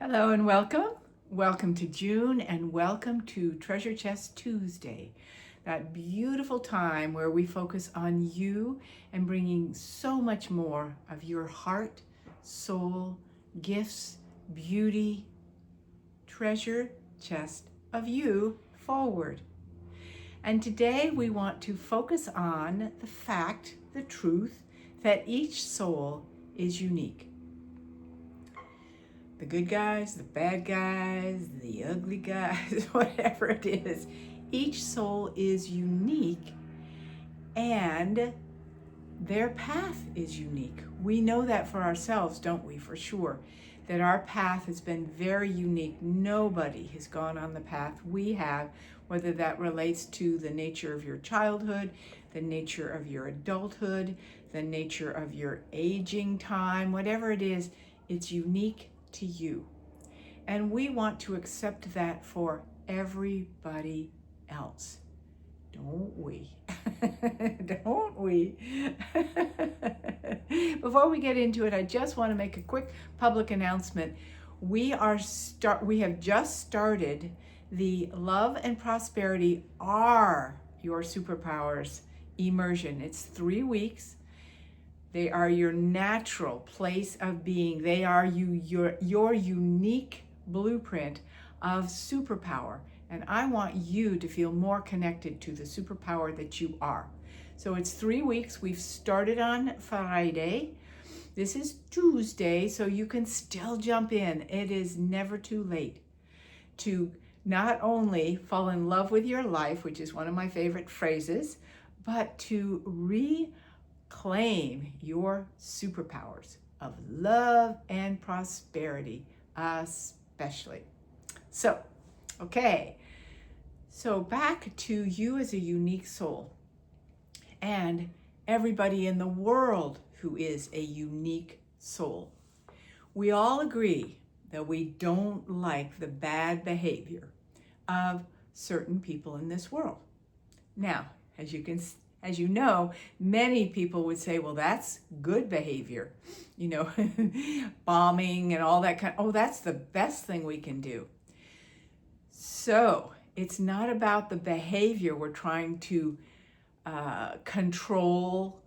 Hello and welcome. Welcome to June and welcome to Treasure Chest Tuesday, that beautiful time where we focus on you and bringing so much more of your heart, soul, gifts, beauty, treasure chest of you forward. And today we want to focus on the fact, the truth, that each soul is unique. The good guys, the bad guys, the ugly guys, whatever it is, each soul is unique and their path is unique. We know that for ourselves, don't we, for sure, that our path has been very unique. Nobody has gone on the path we have, whether that relates to the nature of your childhood, the nature of your adulthood, the nature of your aging time, whatever it is, it's unique to you. And we want to accept that for everybody else. Don't we? Don't we? Before we get into it, I just want to make a quick public announcement. We have just started the Love and Prosperity Are Your Superpowers immersion. It's 3 weeks. They are your natural place of being. They are your unique blueprint of superpower. And I want you to feel more connected to the superpower that you are. So it's 3 weeks. We've started on Friday. This is Tuesday, so you can still jump in. It is never too late to not only fall in love with your life, which is one of my favorite phrases, but to claim your superpowers of love and prosperity, especially. So back to you as a unique soul and everybody in the world who is a unique soul. We all agree that we don't like the bad behavior of certain people in this world. Now, as you know, many people would say, well, that's good behavior. Bombing and all that that's the best thing we can do. So it's not about the behavior we're trying to control,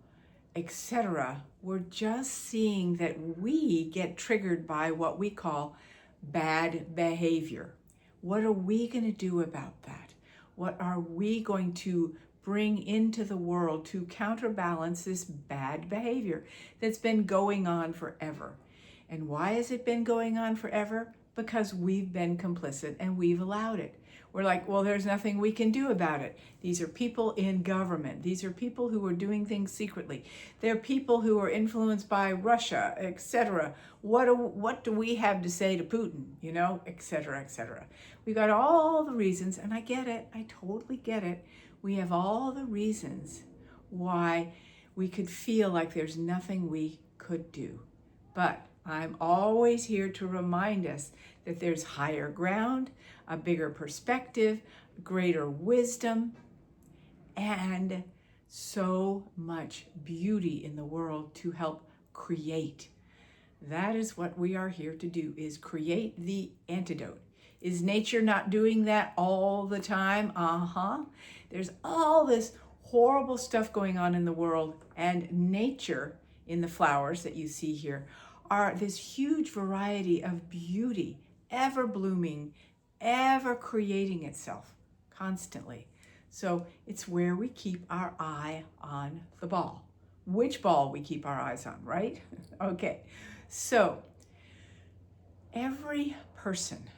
etc. We're just seeing that we get triggered by what we call bad behavior. What are we going to do about that? What are we going to bring into the world to counterbalance this bad behavior that's been going on forever? And why has it been going on forever? Because we've been complicit and we've allowed it. We're like, well, there's nothing we can do about it. These are people in government. These are people who are doing things secretly. They're people who are influenced by Russia, etc. What do we have to say to Putin, etc., etc. We got all the reasons, and I get it. I totally get it. We have all the reasons why we could feel like there's nothing we could do. But I'm always here to remind us that there's higher ground, a bigger perspective, greater wisdom, and so much beauty in the world to help create. That is what we are here to do, is create the antidote. Is nature not doing that all the time? There's all this horrible stuff going on in the world, and nature, in the flowers that you see here, are this huge variety of beauty, ever blooming, ever creating itself constantly. So it's where we keep our eye on the ball. Which ball we keep our eyes on, right? Okay, so every person,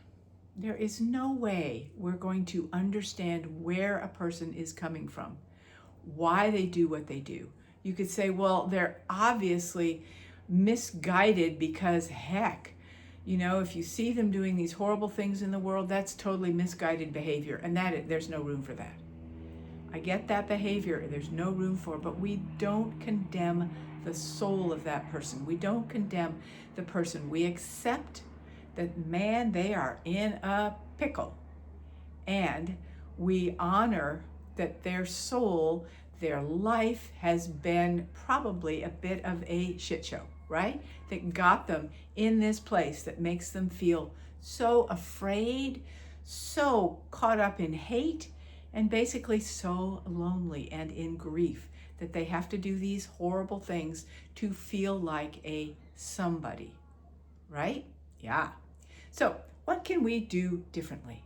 there is no way we're going to understand where a person is coming from, why they do what they do. You could say, well, they're obviously misguided because heck, if you see them doing these horrible things in the world, that's totally misguided behavior, and there's no room for that. I get that behavior, there's no room for it, but we don't condemn the soul of that person. We don't condemn the person. We accept that, man, they are in a pickle, and we honor that their soul, their life has been probably a bit of a shit show. right? That got them in this place that makes them feel so afraid, so caught up in hate, and basically so lonely and in grief that they have to do these horrible things to feel like a somebody, right? Yeah. So, what can we do differently?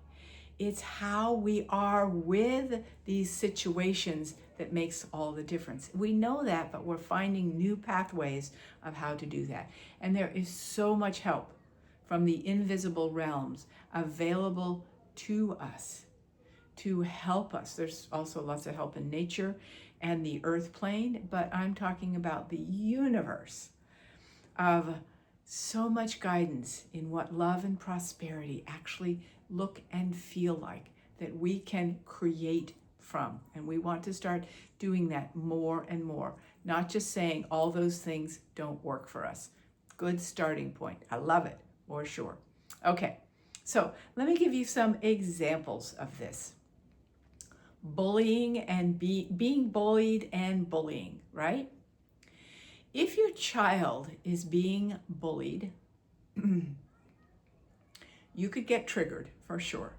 It's how we are with these situations that makes all the difference. We know that, but we're finding new pathways of how to do that. And there is so much help from the invisible realms available to us to help us. There's also lots of help in nature and the earth plane, but I'm talking about the universe of so much guidance in what love and prosperity actually look and feel like, that we can create from. And we want to start doing that more and more, not just saying all those things don't work for us. Good starting point. I love it, for sure. Okay, so let me give you some examples of this. Bullying and being bullied and bullying, right? If your child is being bullied, you could get triggered for sure,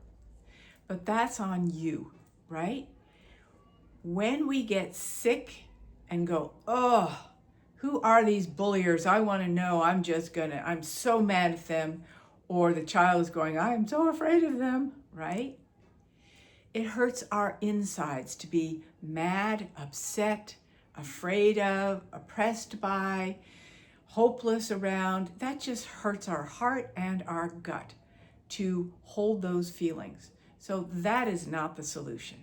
but that's on you, right? When we get sick and go, oh, who are these bulliers? I want to know. I'm so mad at them. Or the child is going, I'm so afraid of them, right? It hurts our insides to be mad, upset, afraid of, oppressed by, hopeless around. That just hurts our heart and our gut to hold those feelings. So that is not the solution.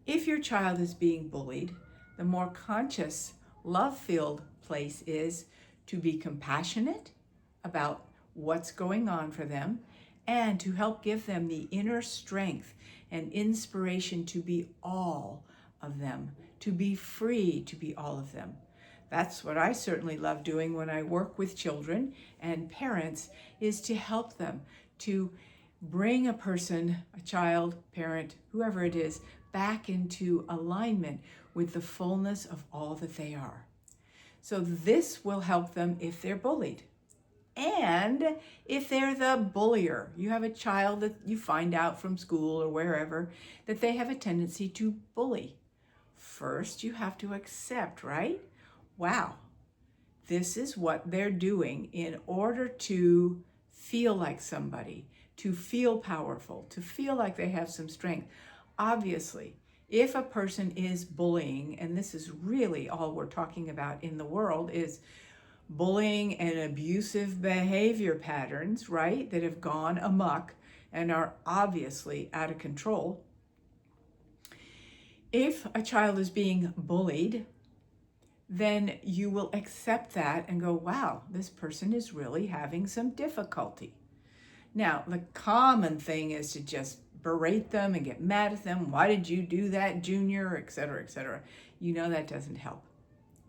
If your child is being bullied, the more conscious, love-filled place is to be compassionate about what's going on for them and to help give them the inner strength and inspiration to be all of them, to be free to be all of them. That's what I certainly love doing when I work with children and parents, is to help them to bring a person, a child, parent, whoever it is, back into alignment with the fullness of all that they are. So this will help them if they're bullied. And if they're the bullier, you have a child that you find out from school or wherever that they have a tendency to bully. First, you have to accept, right? Wow, this is what they're doing in order to feel like somebody, to feel powerful, to feel like they have some strength. Obviously, if a person is bullying, and this is really all we're talking about in the world, is bullying and abusive behavior patterns, right, that have gone amok and are obviously out of control. If a child is being bullied, then you will accept that and go, wow, this person is really having some difficulty. Now, the common thing is to just berate them and get mad at them. Why did you do that, Junior, et cetera, et cetera. You know that doesn't help,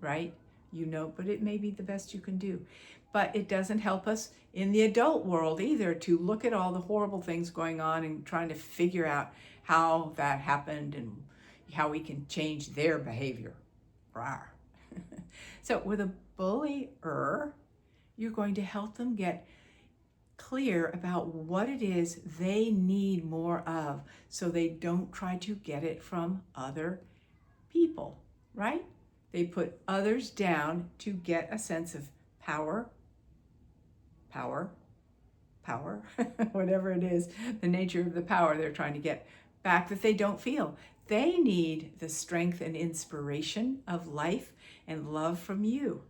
right? You know, but it may be the best you can do. But it doesn't help us in the adult world either to look at all the horrible things going on and trying to figure out how that happened and how we can change their behavior. Rawr. So with a bullier, you're going to help them get clear about what it is they need more of so they don't try to get it from other people, right? They put others down to get a sense of power, whatever it is, the nature of the power they're trying to get back that they don't feel. They need the strength and inspiration of life and love from you.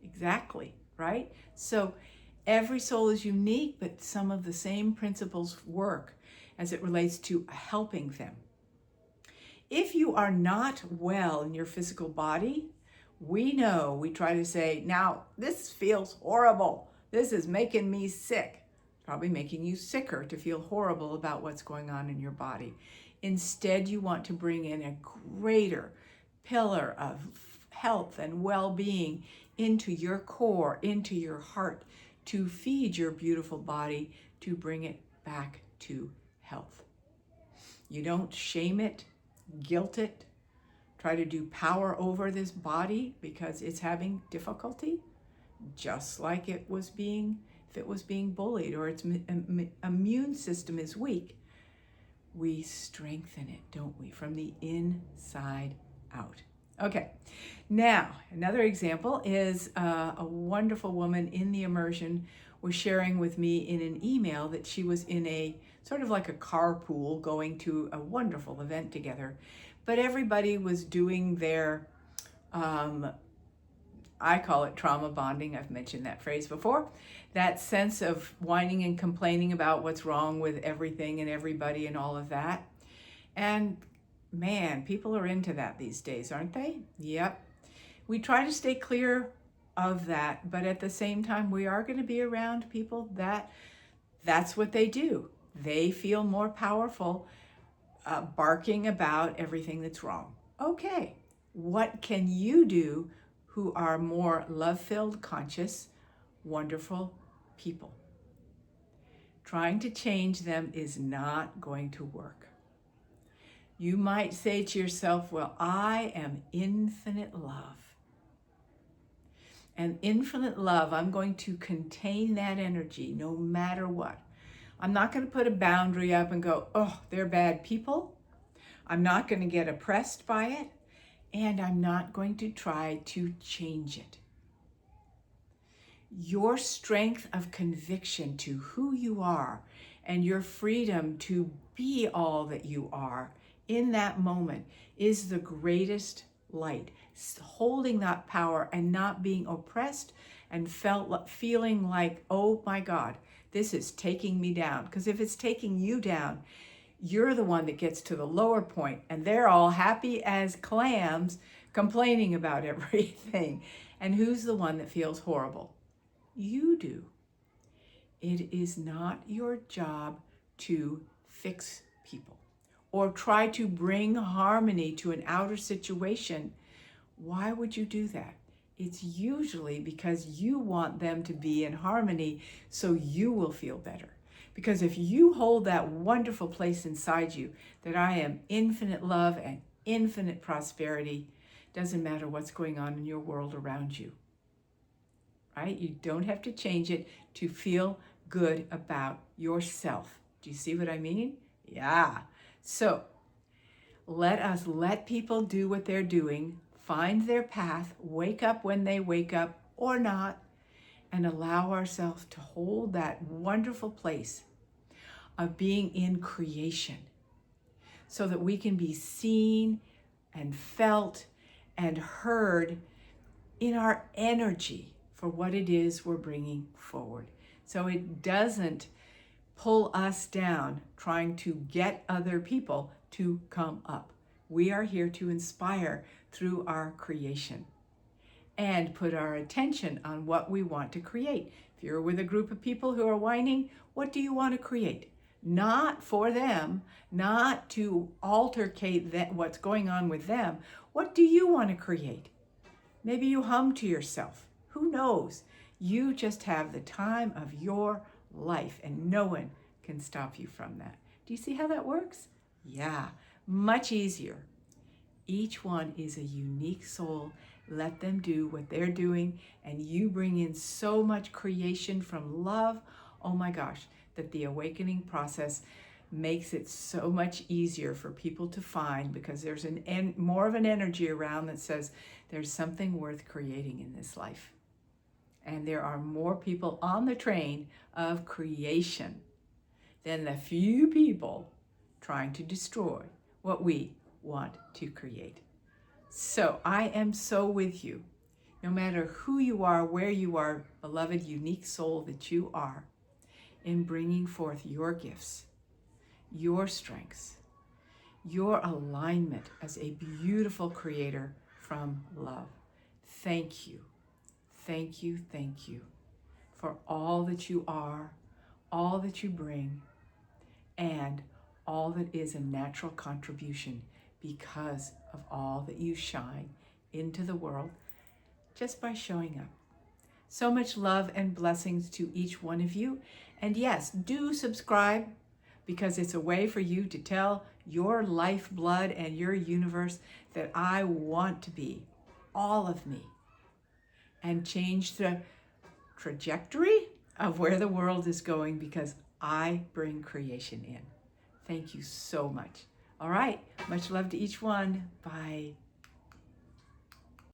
Exactly, right? So every soul is unique, but some of the same principles work as it relates to helping them. If you are not well in your physical body, we try to say, now this feels horrible. This is making me sick. Probably making you sicker to feel horrible about what's going on in your body. Instead, you want to bring in a greater pillar of health and well-being into your core, into your heart, to feed your beautiful body, to bring it back to health. You don't shame it, guilt it, try to do power over this body because it's having difficulty. just like if it was being bullied or its immune system is weak. We strengthen it, don't we, from the inside out. Okay, now another example is a wonderful woman in the immersion was sharing with me in an email that she was in a sort of like a carpool going to a wonderful event together, but everybody was doing their I call it trauma bonding. I've mentioned that phrase before. That sense of whining and complaining about what's wrong with everything and everybody and all of that. And man, people are into that these days, aren't they? Yep. We try to stay clear of that, but at the same time, we are going to be around people that's what they do. They feel more powerful barking about everything that's wrong. Okay, what can you do who are more love-filled, conscious, wonderful people? Trying to change them is not going to work. You might say to yourself, well, I am infinite love. And infinite love, I'm going to contain that energy no matter what. I'm not going to put a boundary up and go, oh, they're bad people. I'm not going to get oppressed by it. And I'm not going to try to change it. Your strength of conviction to who you are and your freedom to be all that you are in that moment is the greatest light. Holding that power and not being oppressed and feeling like, oh my God, this is taking me down. Because if it's taking you down, you're the one that gets to the lower point and they're all happy as clams complaining about everything. And who's the one that feels horrible? You do. It is not your job to fix people or try to bring harmony to an outer situation. Why would you do that? It's usually because you want them to be in harmony so you will feel better. Because if you hold that wonderful place inside you, that I am infinite love and infinite prosperity, doesn't matter what's going on in your world around you, right? You don't have to change it to feel good about yourself. Do you see what I mean? Yeah. So let people do what they're doing, find their path, wake up when they wake up or not, and allow ourselves to hold that wonderful place of being in creation so that we can be seen and felt and heard in our energy for what it is we're bringing forward. So it doesn't pull us down trying to get other people to come up. We are here to inspire through our creation and put our attention on what we want to create. If you're with a group of people who are whining, what do you want to create? Not for them, not to altercate what's going on with them. What do you want to create? Maybe you hum to yourself. Who knows? You just have the time of your life and no one can stop you from that. Do you see how that works? Yeah, much easier. Each one is a unique soul. Let them do what they're doing and you bring in so much creation from love. Oh my gosh, that the awakening process makes it so much easier for people to find because there's more of an energy around that says there's something worth creating in this life. And there are more people on the train of creation than the few people trying to destroy what we want to create. So I am so with you. No matter who you are, where you are, beloved, unique soul that you are, in bringing forth your gifts, your strengths, your alignment as a beautiful creator from love. Thank you, thank you, thank you for all that you are, all that you bring, and all that is a natural contribution because of all that you shine into the world just by showing up. So much love and blessings to each one of you. And yes, do subscribe because it's a way for you to tell your lifeblood and your universe that I want to be all of me and change the trajectory of where the world is going because I bring creation in. Thank you so much. All right. Much love to each one. Bye.